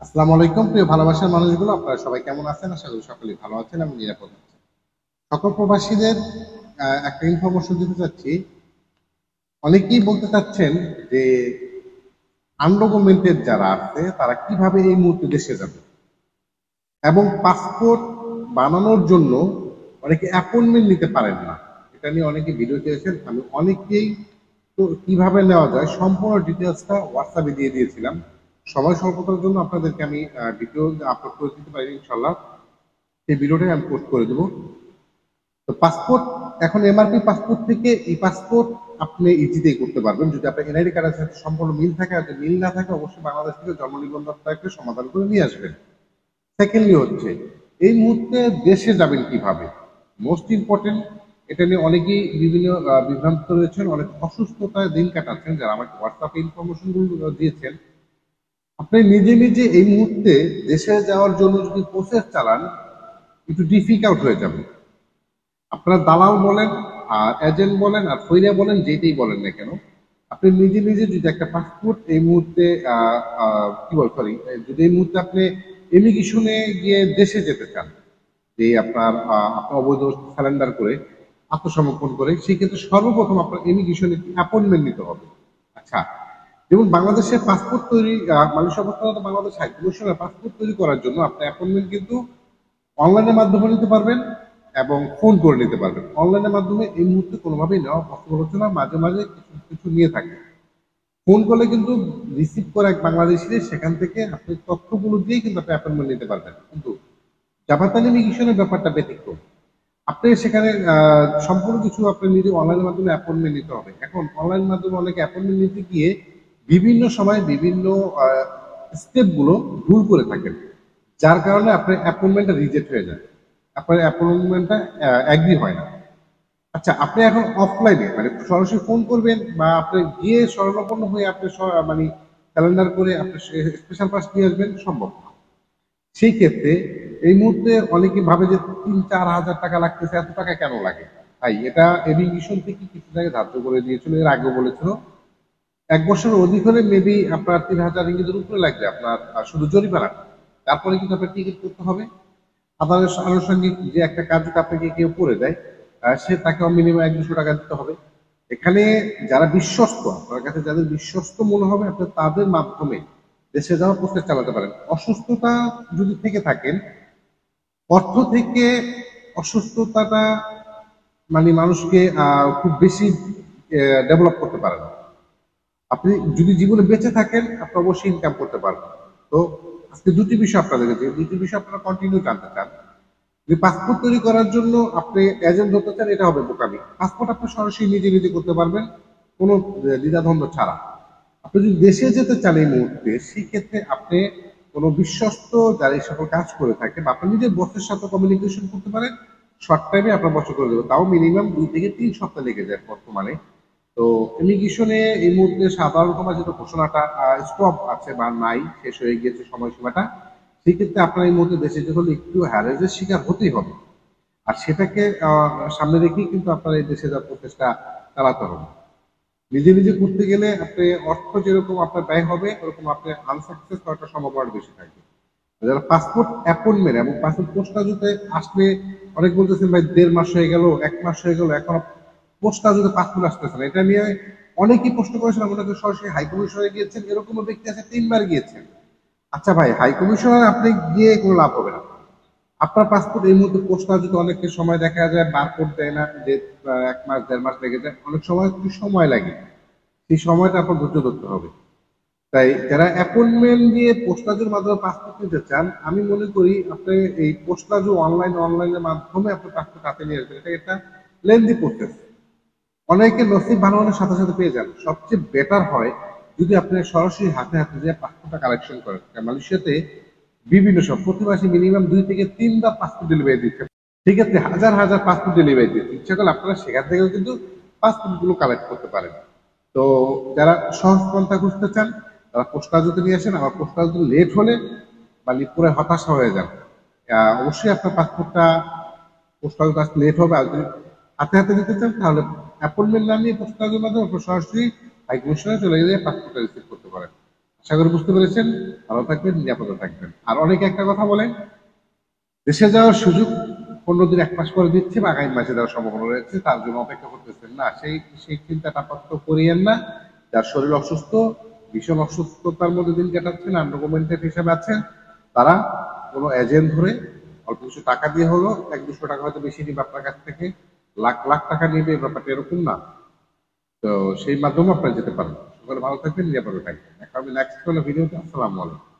আসসালামু আলাইকুম প্রিয় ভালোবাসার মানুষগুলো, আপনারা সবাই কেমন আছেন? আশা করি সকলেই ভালো আছেন এবং নিরাপদ আছেন। সকল প্রবাসীদের একটা ইনফরমেশন দিতে চাচ্ছি। অনেকেই বলতে চাচ্ছেন যে আনডকুমেন্টেড যারা আছে তারা কিভাবে এই মুহূর্তে দেশে যাবে, এবং পাসপোর্ট বানানোর জন্য অনেকে অ্যাপয়েন্টমেন্ট নিতে পারেন না। এটা নিয়ে অনেকে ভিডিও চেয়েছেন। আমি অনেকেই তো কিভাবে নেওয়া যায় সম্পূর্ণ ডিটেলসটা হোয়াটসঅ্যাপে দিয়ে দিয়েছিলাম। সময় স্বল্পতার জন্য আপনাদেরকে আমি ভিডিও আপলোড করে দিতে পারি ইনশাল্লাহ। সেই ভিডিওটাই আমি পোস্ট করে দেবো। তো পাসপোর্ট এখন এমআরপি পাসপোর্ট থেকে ই পাসপোর্ট আপনি ইজিতেই করতে পারবেন যদি আপনার এনআইডি কার্ডের সাথে সম্পূর্ণ মিল থাকে। আর যদি মিল না থাকে অবশ্যই বাংলাদেশ থেকে জন্ম নিবন্ধনটা একটু সমাধান করে নিয়ে আসবেন। সেকেন্ডলি হচ্ছে এই মুহূর্তে দেশে যাবেন কিভাবে, মোস্ট ইম্পর্টেন্ট। এটা নিয়ে অনেকেই বিভিন্ন বিভ্রান্ত রয়েছেন, অনেক অসুস্থতায় দিন কাটাচ্ছেন, যারা আমাকে হোয়াটসঅ্যাপে ইনফরমেশন গুলো দিয়েছেন। আপনি নিজে নিজে এই মুহূর্তে দেশে যাওয়ার জন্য যদি প্রসেস চালান একটু ডিফিকাল্ট হয়ে যাবে। আপনার দালাল বলেন আর এজেন্ট বলেন আর ফইরা বলেন, যেটাই বলেন না কেন, আপনি নিজে নিজে যদি একটা পাসপোর্ট এই মুহূর্তে কি বল সরি যদি এই মুহূর্তে আপনি ইমিগ্রেশনে গিয়ে দেশে যেতে চান, যে আপনার অবৈধ স্যালেন্ডার করে আত্মসমর্পণ করে, সেই ক্ষেত্রে সর্বপ্রথম আপনার ইমিগ্রেশনে অ্যাপয়েন্টমেন্ট নিতে হবে। আচ্ছা, যেমন বাংলাদেশের পাসপোর্ট তৈরি মালয়েশিয়া অবস্থানত বাংলাদেশ হাই কমিশনের পাসপোর্ট তৈরি করার জন্য আপনার অ্যাপয়েন্টমেন্ট কিন্তু অনলাইনের মাধ্যমে নিতে পারবেন এবং ফোন করে নিতে পারবেন। অনলাইনের মাধ্যমে এই মুহূর্তে কোনোভাবেই নেওয়া পসিবল হচ্ছে না, মাঝে মাঝে কিছু কিছু নিয়ে থাকে। ফোন করলে কিন্তু রিসিভ করে এক বাংলাদেশি, সেখান থেকে আপনি তথ্যগুলো দিয়ে কিন্তু আপনি অ্যাপয়েন্টমেন্ট নিতে পারবেন। কিন্তু জাপাতানি ইমিগ্রেশনের ব্যাপারটা ব্যতিক্রম। আপনি সেখানে সম্পূর্ণ কিছু আপনি নিজে অনলাইনের মাধ্যমে অ্যাপয়েন্টমেন্ট নিতে হবে। এখন অনলাইন মাধ্যমে অনেকে অ্যাপয়েন্টমেন্ট নিতে গিয়ে বিভিন্ন সময় বিভিন্ন স্টেপগুলো ভুল করে থাকেন, যার কারণে আপনার অ্যাপয়েন্টমেন্টটা রিজেক্ট হয়ে যায়, আপনার অ্যাপয়েন্টমেন্টটা অ্যাগ্রি হয় না। আচ্ছা, আপনি এখন অফলাইনে মানে সরাসরি ফোন করবেন বা আপনি গিয়ে শরণাপন্ন হয়ে আপনি মানে ক্যালেন্ডার করে আপনি স্পেশাল পাস নিয়ে আসবেন, সম্ভব না। সেই ক্ষেত্রে এই মুহূর্তে অনেকে ভাবে যে ৩-৪ হাজার টাকা লাগতেছে, এত টাকা কেন লাগে? তাই এটা এভিগেশন থেকে কিছু জায়গায় ধার্য করে দিয়েছিল, এর আগে বলেছিল ১ বছরের অধিক হলে মেবি আপনার ৩,০০০ রিঙ্গিতের উপরে লাগবে আপনার শুধু জরিমানা। তারপরে কিন্তু আপনার টিকিট করতে হবে। আদালত আনুষঙ্গিক যে একটা কাজ যদি আপনাকে কেউ করে দেয়, সে তাকে মিনিমাম ১-২০০ টাকা দিতে হবে। এখানে যারা বিশ্বস্ত, আপনার কাছে যাদের বিশ্বস্ত মনে হবে, আপনি তাদের মাধ্যমে দেশে যাওয়ার প্রসেস চালাতে পারেন। অসুস্থতা যদি থেকে থাকেন, অর্থ থেকে অসুস্থতাটা মানে মানুষকে খুব বেশি ডেভেলপ করতে পারে না। আপনি যদি জীবনে বেঁচে থাকেন আপনি অবশ্যই ইনকাম করতে পারবেন। তো আজকে দুটি বিষয় আপনাদের কাছে, দুটি বিষয় আপনারা কন্টিনিউ জানতে চান। যে পাসপোর্ট তৈরি করার জন্য আপনি এজেন্ট ধরতে চান, এটা হবে বোকামি। পাসপোর্ট আপনি সরাসরি নিজে নিজে করতে পারবেন কোনো দ্বিধাদ্বন্দ্ব ছাড়া। আপনি যদি দেশে যেতে চান এই মুহূর্তে, সেই ক্ষেত্রে আপনি কোনো বিশ্বস্ত যারা এই সকল কাজ করে থাকে বা আপনি নিজের বসের সাথে কমিউনিকেশন করতে পারেন, শর্ট টাইমে আপনার বছর করে দেবে। তাও মিনিমাম 2 থেকে 3 সপ্তাহ লেগে যায় বর্তমানে। তো ইমিগ্রেশনে এই মুহূর্তে সাধারণত যেটা ঘোষণাটা স্টপ আছে বা নাই, শেষ হয়ে গিয়েছে সময়সীমাটা, সেক্ষেত্রে আপনার এই মুহূর্তে দেশে যেতে হলে একটু হ্যারেজের শিকার হতেই হবে। আর সেটাকে সামনে রেখেই কিন্তু আপনার এই দেশে যাওয়ার প্রচেষ্টা চালাতে হবে। নিজে নিজে করতে গেলে আপনি অর্থ যেরকম আপনার ব্যয় হবে, ওরকম আপনি আনসাকসেস হওয়ার সম্ভাবনা বেশি থাকবে। যারা পাসপোর্ট অ্যাপয়েন্টমেন্ট এবং পাসপোর্ট পোস্টাজুতে আসলে, অনেক বলতেছেন ভাই ১.৫ মাস হয়ে গেল, ১ মাস হয়ে গেল, এখন পোস্টাজুতে পাসপোর্ট আসতেছে না। এটা নিয়ে অনেকেই প্রশ্ন করেছেন, অনেকে সরাসরি হাই কমিশনে গিয়েছেন, এরকমও ব্যক্তি আছে ৩ বার গিয়েছেন। আচ্ছা ভাই, হাই কমিশনার আপনি গিয়ে কোনো লাভ হবে না। আপনার পাসপোর্ট এই মুহূর্তে পোস্টাল যদি অনেকের সময় দেখা যায় বারকোড দেয় না, যে ১ মাস ১.৫ মাস লেগে যায়, অনেক সময় একটু সময় লাগে। সেই সময়টা আপনার ধৈর্য ধরতে হবে। তাই যারা অ্যাপয়েন্টমেন্ট দিয়ে পোস্টাজের মাধ্যমে পাসপোর্ট নিতে চান, আমি মনে করি আপনি এই পোস্টাজও অনলাইনের মাধ্যমে আপনি পাসপোর্ট হাতে নিয়ে আসবেন। এটা একটা লেন্দি প্রসেস। অনেকে নসিব ভালো হলে সাথে সাথে পেয়ে যান। সবচেয়ে বেটার হয় যদি আপনি সরাসরি হাতে হাতে যে পাসপোর্টটা কালেকশন করেন। মালয়েশিয়াতে বিভিন্ন সব প্রতি মাসে মিনিমাম 2 থেকে 3 বার পাসপোর্ট ডেলিভারি দিচ্ছে। সেক্ষেত্রে হাজার হাজার পাসপোর্ট ডেলিভারি দিচ্ছে। ইচ্ছা করলে আপনারা সেখান থেকেও কিন্তু পাসপোর্ট গুলো কালেক্ট করতে পারেন। তো যারা সহজ পন্থা খুঁজতে চান, তারা পোস্টাল যদি নিয়ে আসেন। আমার পোস্টাল যদি লেট হলে মানে পুরো হতাশা হয়ে যান। অবশ্যই আপনার পাসপোর্টটা পোস্টাল কাজ লেট হবে। আর যদি হাতে হাতে দিতে চান, তাহলে অ্যাপয়েন্টমেন্ট না নিয়ে পোস্টালের মাধ্যমে আপনি সরাসরি হাই কমিশনে চলে গেলে পাসপোর্টটা রিসিভ করতে পারেন। আশা করি বুঝতে পেরেছেন। ভালো থাকবেন, নিরাপদে থাকবেন। আর অনেকে একটা কথা বলেন, দেশে যাওয়ার সুযোগ 15 দিন 1 মাস পরে দিচ্ছে বা আগামী মাসে দেওয়ার সম্ভাবনা রয়েছে, তার জন্য অপেক্ষা করতেছেন। না, সেই সেই চিন্তাটা আপাতত করিয়েন না। যার শরীর অসুস্থ, ভীষণ অসুস্থতার মধ্যে দিন কাটাচ্ছেন, আনডকুমেন্টেড হিসাবে আছেন, তারা কোনো এজেন্ট ধরে অল্প কিছু টাকা দিয়ে হলো, 100-200 টাকা হয়তো বেশি নিবে আপনার কাছ থেকে, লাখ লাখ টাকা নিবে, ব্যাপারটা এরকম না। তো সেই মাধ্যমে আপনারা যেতে পারেন। সকলে ভালো থাকবেন, নিরাপদে থাকবেন। দেখা হবে নেক্সট কোনো ভিডিওতে। আসসালামু আলাইকুম।